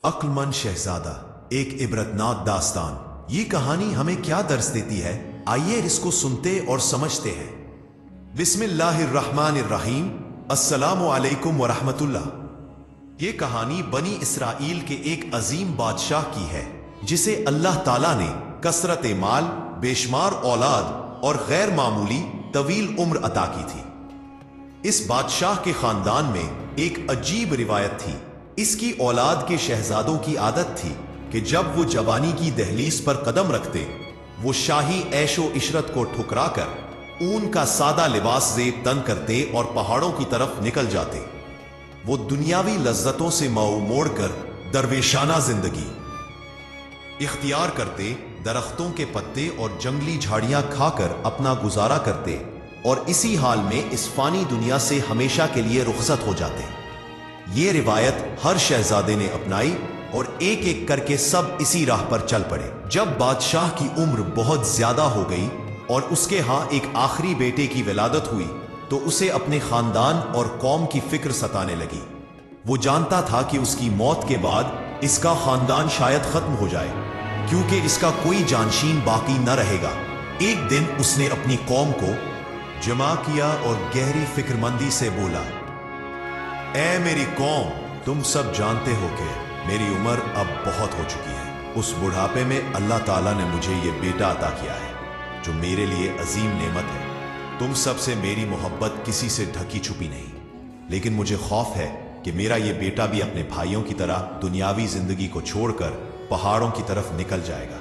अक्लमंद शहजादा, एक इबरतनाक दास्तान। ये कहानी हमें क्या दर्स देती है, आइए इसको सुनते और समझते हैं। बिस्मिल्लाहिर्रहमानिर्रहीम। अस्सलामु अलैकुम वरहमतुल्लाह। ये कहानी बनी इसराइल के एक अजीम बादशाह की है जिसे अल्लाह ताला ने कसरत माल, बेशुमार औलाद और गैर मामूली तवील उम्र अता की थी। इस बादशाह के खानदान में एक अजीब रिवायत थी। इसकी औलाद के शहजादों की आदत थी कि जब वो जवानी की दहलीज पर कदम रखते, वो शाही ऐशो इशरत को ठुकरा कर ऊन का सादा लिबास ज़ेब तन करते और पहाड़ों की तरफ निकल जाते। वो दुनियावी लज्जतों से मुंह मोड़कर दरवेशाना जिंदगी इख्तियार करते, दरख्तों के पत्ते और जंगली झाड़ियां खाकर अपना गुजारा करते और इसी हाल में इस फानी दुनिया से हमेशा के लिए रुखसत हो जाते। ये रिवायत हर शहजादे ने अपनाई और एक एक करके सब इसी राह पर चल पड़े। जब बादशाह की उम्र बहुत ज्यादा हो गई और उसके यहां एक आखिरी बेटे की विलादत हुई तो उसे अपने खानदान और कौम की फिक्र सताने लगी। वो जानता था कि उसकी मौत के बाद इसका खानदान शायद खत्म हो जाए, क्योंकि इसका कोई जानशीन बाकी न रहेगा। एक दिन उसने अपनी कौम को जमा किया और गहरी फिक्रमंदी से बोला, ऐ मेरी कौम, तुम सब जानते हो कि मेरी उम्र अब बहुत हो चुकी है। उस बुढ़ापे में अल्लाह ताला ने मुझे ये बेटा अता किया है जो मेरे लिए अजीम नेमत है। तुम सब से मेरी मोहब्बत किसी से ढकी छुपी नहीं, लेकिन मुझे खौफ है कि मेरा ये बेटा भी अपने भाइयों की तरह दुनियावी जिंदगी को छोड़कर पहाड़ों की तरफ निकल जाएगा।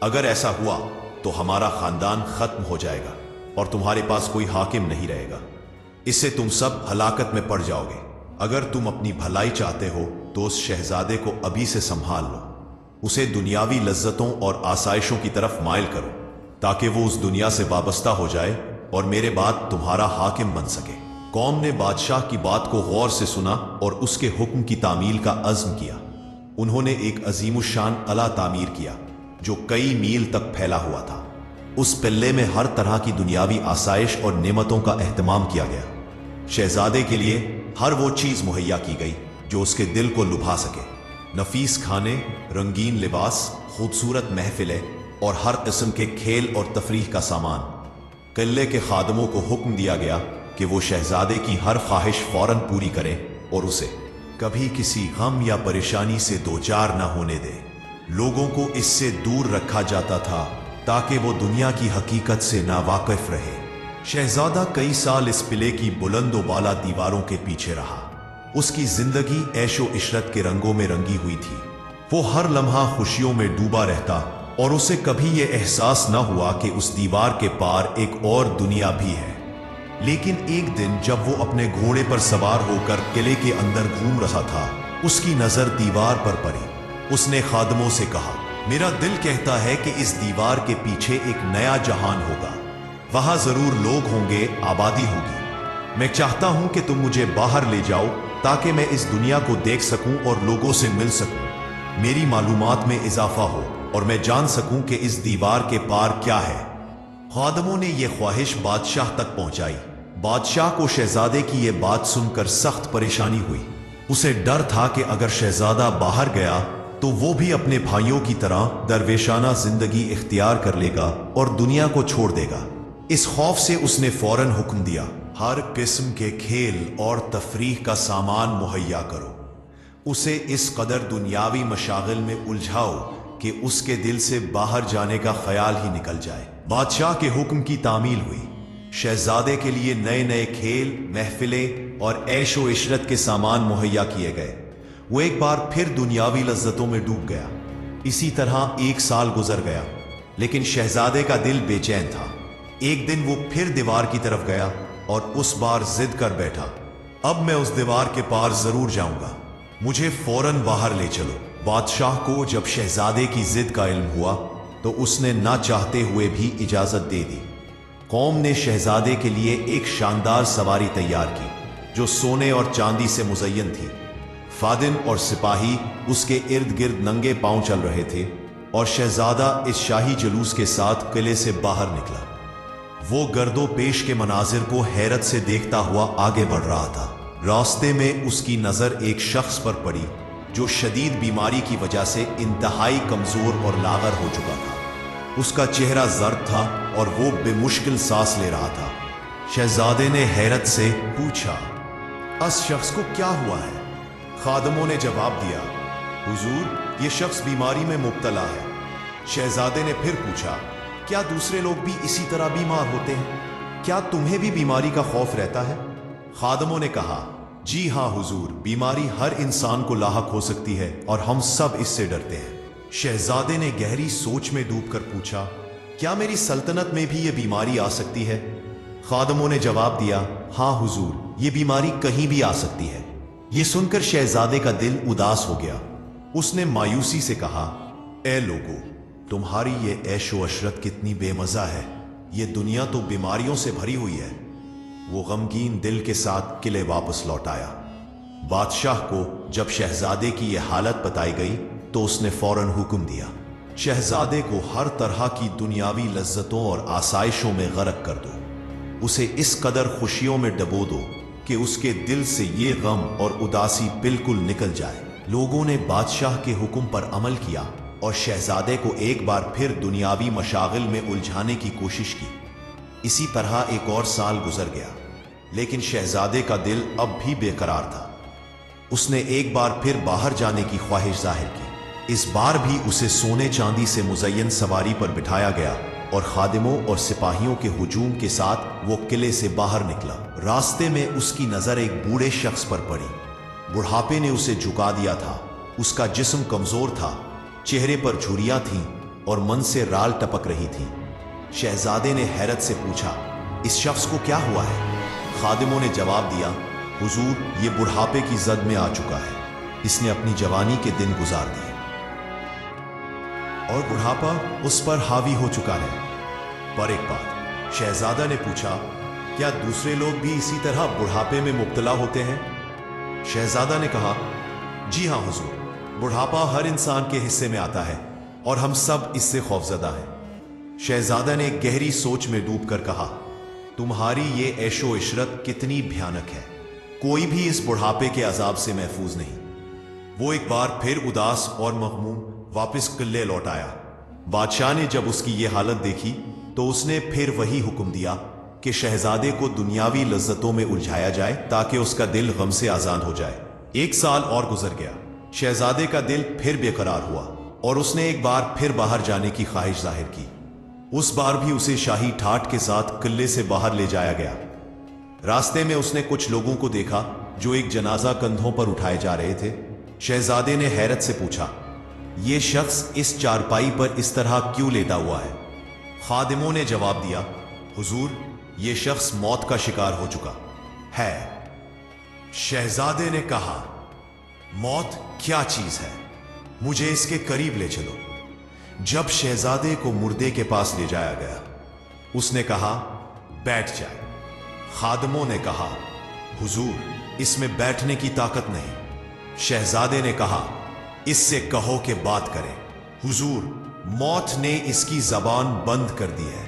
अगर ऐसा हुआ तो हमारा खानदान खत्म हो जाएगा और तुम्हारे पास कोई हाकिम नहीं रहेगा। इससे तुम सब हलाकत में पड़ जाओगे। अगर तुम अपनी भलाई चाहते हो तो उस शहजादे को अभी से संभाल लो, उसे दुनियावी लज्जतों और आसाइशों की तरफ माइल करो ताकि वो उस दुनिया से वाबस्ता हो जाए और मेरे बाद तुम्हारा हाकिम बन सके। कौम ने बादशाह की बात को गौर से सुना और उसके हुक्म की तामील का अज़्म किया। उन्होंने एक अजीमुशान अला तामीर किया जो कई मील तक फैला हुआ था। उस पिल्ले में हर तरह की दुनियावी आसाइश और नेमतों का एहतमाम किया गया। शहजादे के लिए हर वो चीज मुहैया की गई जो उसके दिल को लुभा सके। नफीस खाने, रंगीन लिबास, खूबसूरत महफिलें और हर किस्म के खेल और तफरीह का सामान। किले के खादमों को हुक्म दिया गया कि वो शहजादे की हर ख्वाहिश फौरन पूरी करें और उसे कभी किसी गम या परेशानी से दो चार न होने दे। लोगों को इससे दूर रखा जाता था ताकि वो दुनिया की हकीकत से नावाकिफ रहे। शहजादा कई साल इस किले की बुलंदो बाला दीवारों के पीछे रहा। उसकी जिंदगी ऐशो इशरत के रंगों में रंगी हुई थी। वो हर लम्हा खुशियों में डूबा रहता और उसे कभी ये एहसास न हुआ कि उस दीवार के पार एक और दुनिया भी है। लेकिन एक दिन जब वो अपने घोड़े पर सवार होकर किले के अंदर घूम रहा था, उसकी नजर दीवार पर पड़ी। उसने खादमों से कहा, मेरा दिल कहता है कि इस दीवार के पीछे एक नया जहान होगा। वहां जरूर लोग होंगे, आबादी होगी। मैं चाहता हूं कि तुम मुझे बाहर ले जाओ ताकि मैं इस दुनिया को देख सकूं और लोगों से मिल सकूं। मेरी मालूमात में इजाफा हो और मैं जान सकूं कि इस दीवार के पार क्या है। खादमों ने यह ख्वाहिश बादशाह तक पहुंचाई। बादशाह को शहजादे की यह बात सुनकर सख्त परेशानी हुई। उसे डर था कि अगर शहजादा बाहर गया तो वो भी अपने भाइयों की तरह दरवेशाना जिंदगी इख्तियार कर लेगा और दुनिया को छोड़ देगा। इस खौफ से उसने फौरन हुक्म दिया, हर किस्म के खेल और तफरीह का सामान मुहैया करो। उसे इस कदर दुनियावी मशागिल में उलझाओ कि उसके दिल से बाहर जाने का ख्याल ही निकल जाए। बादशाह के हुक्म की तामील हुई। शहजादे के लिए नए नए खेल, महफिलें और ऐशो इशरत के सामान मुहैया किए गए। वो एक बार फिर दुनियावी लज्जतों में डूब गया। इसी तरह एक साल गुजर गया, लेकिन शहजादे का दिल बेचैन था। एक दिन वो फिर दीवार की तरफ गया और उस बार जिद कर बैठा, अब मैं उस दीवार के पार जरूर जाऊंगा, मुझे फौरन बाहर ले चलो। बादशाह को जब शहजादे की जिद का इल्म हुआ तो उसने ना चाहते हुए भी इजाजत दे दी। कौम ने शहजादे के लिए एक शानदार सवारी तैयार की जो सोने और चांदी से मुज़य्यन थी। फादिन और सिपाही उसके इर्द गिर्द नंगे पांव चल रहे थे और शहजादा इस शाही जुलूस के साथ किले से बाहर निकला। वो गर्दो पेश के मनाजिर को हैरत से देखता हुआ आगे बढ़ रहा था। रास्ते में उसकी नजर एक शख्स पर पड़ी जो शदीद बीमारी की वजह से इंतहाई कमजोर और लागर हो चुका था। उसका चेहरा जर्द था और वो बेमुश्किल सांस ले रहा था। शहजादे ने हैरत से पूछा, इस शख्स को क्या हुआ है? खादमों ने जवाब दिया, हुजूर, ये शख्स बीमारी में मुब्तला है। शहजादे ने फिर पूछा, क्या दूसरे लोग भी इसी तरह बीमार होते हैं? क्या तुम्हें भी बीमारी का खौफ रहता है? खादमों ने कहा, जी हाँ हुजूर, बीमारी हर इंसान को लाहक हो सकती है और हम सब इससे डरते हैं। शहजादे ने गहरी सोच में डूबकर पूछा, क्या मेरी सल्तनत में भी ये बीमारी आ सकती है? खादमों ने जवाब दिया, हाँ हुजूर, ये बीमारी कहीं भी आ सकती है। ये सुनकर शहजादे का दिल उदास हो गया। उसने मायूसी से कहा, ए लोगों, तुम्हारी ये ऐशो अशरत कितनी बेमजा है। ये दुनिया तो बीमारियों से भरी हुई है। वो गमगीन दिल के साथ किले वापस लौट आया। बादशाह को जब शहजादे की यह हालत बताई गई तो उसने फौरन हुक्म दिया, शहजादे को हर तरह की दुनियावी लज्जतों और आसाइशों में गरक कर दो। उसे इस कदर खुशियों में डबो दो कि उसके दिल से ये गम और उदासी बिल्कुल निकल जाए। लोगों ने बादशाह के हुक्म पर अमल किया और शहजादे को एक बार फिर दुनियावी मशागिल में उलझाने की कोशिश की। इसी तरह एक और साल गुजर गया, लेकिन शहजादे का दिल अब भी बेकरार था। उसने एक बार फिर बाहर जाने की ख्वाहिश जाहिर की। इस बार भी उसे सोने चांदी से मुज़य्यन सवारी पर बिठाया गया और खादिमों और सिपाहियों के हुजूम के साथ वो किले से बाहर निकला। रास्ते में उसकी नजर एक बूढ़े शख्स पर पड़ी। बुढ़ापे ने उसे झुका दिया था। उसका जिस्म कमजोर था, चेहरे पर झुर्रियां थीं और मन से राल टपक रही थी। शहजादे ने हैरत से पूछा, इस शख्स को क्या हुआ है? खादिमों ने जवाब दिया, हुजूर, ये बुढ़ापे की जद में आ चुका है। इसने अपनी जवानी के दिन गुजार दिए और बुढ़ापा उस पर हावी हो चुका है। पर एक बात, शहजादा ने पूछा, क्या दूसरे लोग भी इसी तरह बुढ़ापे में मुब्तला होते हैं? शहजादा ने कहा, जी हाँ हुजूर, बुढ़ापा हर इंसान के हिस्से में आता है और हम सब इससे खौफजदा हैं। शहजादा ने गहरी सोच में डूबकर कहा, तुम्हारी ये ऐशो इशरत कितनी भयानक है। कोई भी इस बुढ़ापे के अजाब से महफूज नहीं। वो एक बार फिर उदास और मगमूम वापस किले लौट आया। बादशाह ने जब उसकी ये हालत देखी तो उसने फिर वही हुक्म दिया कि शहजादे को दुनियावी लज्जतों में उलझाया जाए ताकि उसका दिल गम से आजाद हो जाए। एक साल और गुजर गया। शहजादे का दिल फिर बेकरार हुआ और उसने एक बार फिर बाहर जाने की ख्वाहिश जाहिर की। उस बार भी उसे शाही ठाट के साथ किले से बाहर ले जाया गया। रास्ते में उसने कुछ लोगों को देखा जो एक जनाजा कंधों पर उठाए जा रहे थे। शहजादे ने हैरत से पूछा, ये शख्स इस चारपाई पर इस तरह क्यों लेटा हुआ है? खादिमों ने जवाब दिया, हुजूर, ये शख्स मौत का शिकार हो चुका है। शहजादे ने कहा, मौत क्या चीज है? मुझे इसके करीब ले चलो। जब शहजादे को मुर्दे के पास ले जाया गया, उसने कहा, बैठ जाए। खादिमों ने कहा, हुजूर, इसमें बैठने की ताकत नहीं। शहजादे ने कहा, इससे कहो कि बात करें। हुजूर, मौत ने इसकी जबान बंद कर दी है,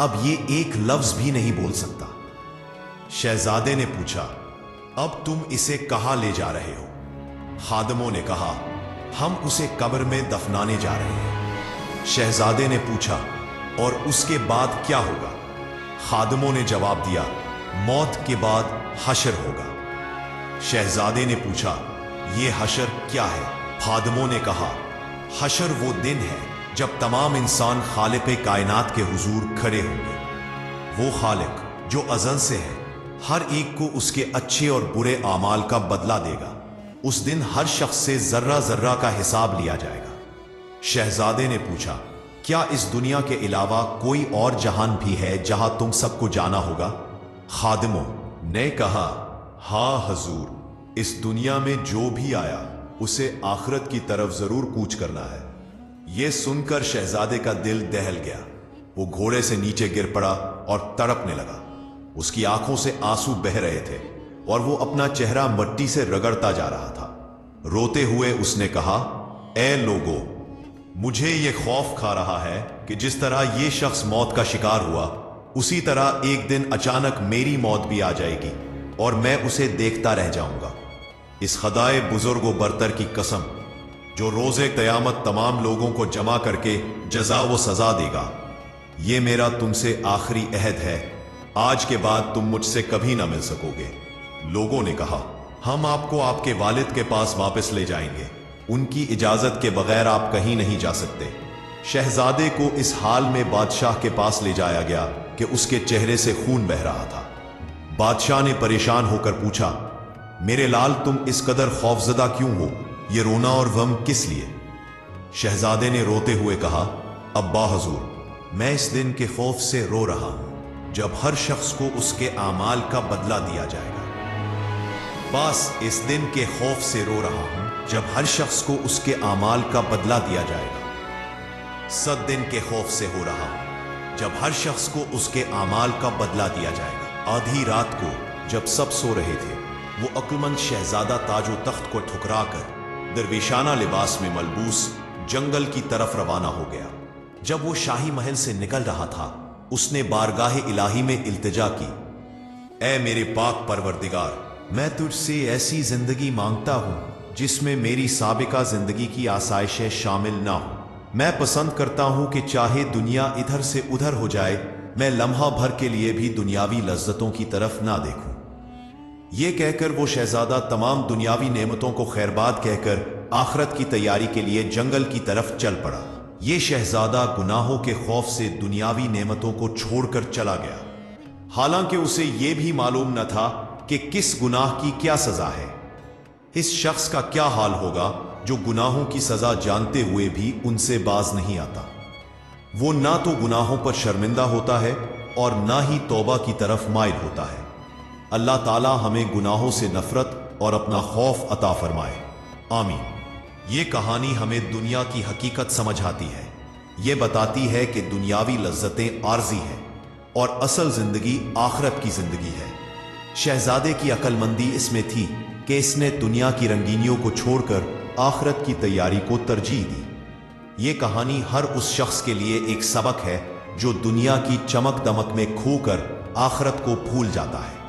अब ये एक लफ्ज भी नहीं बोल सकता। शहजादे ने पूछा, अब तुम इसे कहां ले जा रहे हो? खादिमों ने कहा, हम उसे कब्र में दफनाने जा रहे हैं। शहजादे ने पूछा, और उसके बाद क्या होगा? खादिमों ने जवाब दिया, मौत के बाद हशर होगा। शहजादे ने पूछा, यह हशर क्या है? खादिमों ने कहा, हशर वो दिन है जब तमाम इंसान खालिक कायनात के हुजूर खड़े होंगे। वो खालिक जो अज़ल से है, हर एक को उसके अच्छे और बुरे आमाल का बदला देगा। उस दिन हर शख्स से जर्रा जर्रा का हिसाब लिया जाएगा। शहजादे ने पूछा, क्या इस दुनिया के अलावा कोई और जहान भी है जहां तुम सबको जाना होगा? खादिमों ने कहा, हाँ हजूर, इस दुनिया में जो भी आया उसे आखिरत की तरफ जरूर कूच करना है। यह सुनकर शहजादे का दिल दहल गया। वो घोड़े से नीचे गिर पड़ा और तड़पने लगा। उसकी आंखों से आंसू बह रहे थे और वो अपना चेहरा मिट्टी से रगड़ता जा रहा था। रोते हुए उसने कहा, ए लोगों, मुझे ये खौफ खा रहा है कि जिस तरह ये शख्स मौत का शिकार हुआ, उसी तरह एक दिन अचानक मेरी मौत भी आ जाएगी और मैं उसे देखता रह जाऊंगा। इस खदाए बुजुर्ग व बरतर की कसम, जो रोजे कयामत तमाम लोगों को जमा करके जजा व सजा देगा। ये मेरा तुमसे आखिरी अहद है, आज के बाद तुम मुझसे कभी ना मिल सकोगे। लोगों ने कहा, हम आपको आपके वालिद के पास वापस ले जाएंगे, उनकी इजाजत के बगैर आप कहीं नहीं जा सकते। शहजादे को इस हाल में बादशाह के पास ले जाया गया कि उसके चेहरे से खून बह रहा था। बादशाह ने परेशान होकर पूछा, मेरे लाल, तुम इस कदर खौफजदा क्यों हो? ये रोना और गम किस लिए? शहजादे ने रोते हुए कहा, अब्बा हजूर, मैं इस दिन के खौफ से रो रहा हूं जब हर शख्स को उसके आमाल का बदला दिया जाएगा। बस इस दिन के खौफ से रो रहा हूं जब हर शख्स को उसके आमाल का बदला दिया जाएगा। सद दिन के खौफ से हो रहा हूं जब हर शख्स को उसके आमाल का बदला दिया जाएगा। आधी रात को जब सब सो रहे थे, वो अक्लमंद शहजादा ताजो तख्त को ठुकरा कर दरवेशाना लिबास में मलबूस जंगल की तरफ रवाना हो गया। जब वो शाही महल से निकल रहा था, उसने बारगाह इलाही में इल्तिजा की, ऐ मेरे पाक परवरदिगार, मैं तुझसे ऐसी जिंदगी मांगता हूं जिसमें मेरी साबिका जिंदगी की आसाइशें शामिल ना हो। मैं पसंद करता हूं कि चाहे दुनिया इधर से उधर हो जाए, मैं लम्हा भर के लिए भी दुनियावी लज्जतों की तरफ ना देखूं। ये कहकर वो शहजादा तमाम दुनियावी नेमतों को खैरबाद कहकर आखिरत की तैयारी के लिए जंगल की तरफ चल पड़ा। ये शहजादा गुनाहों के खौफ से दुनियावी नेमतों को छोड़कर चला गया, हालांकि उसे यह भी मालूम न था कि किस गुनाह की क्या सजा है। इस शख्स का क्या हाल होगा जो गुनाहों की सजा जानते हुए भी उनसे बाज नहीं आता। वो ना तो गुनाहों पर शर्मिंदा होता है और ना ही तौबा की तरफ माइल होता है। अल्लाह ताला हमें गुनाहों से नफरत और अपना खौफ अता फरमाए, आमीन। ये कहानी हमें दुनिया की हकीकत समझाती है। ये बताती है कि दुनियावी लज्जतें आर्जी हैं और असल जिंदगी आखिरत की जिंदगी है। शहजादे की अक्लमंदी इसमें थी कि इसने दुनिया की रंगीनियों को छोड़कर आखिरत की तैयारी को तरजीह दी। ये कहानी हर उस शख्स के लिए एक सबक है जो दुनिया की चमक दमक में खोकर आखिरत को भूल जाता है।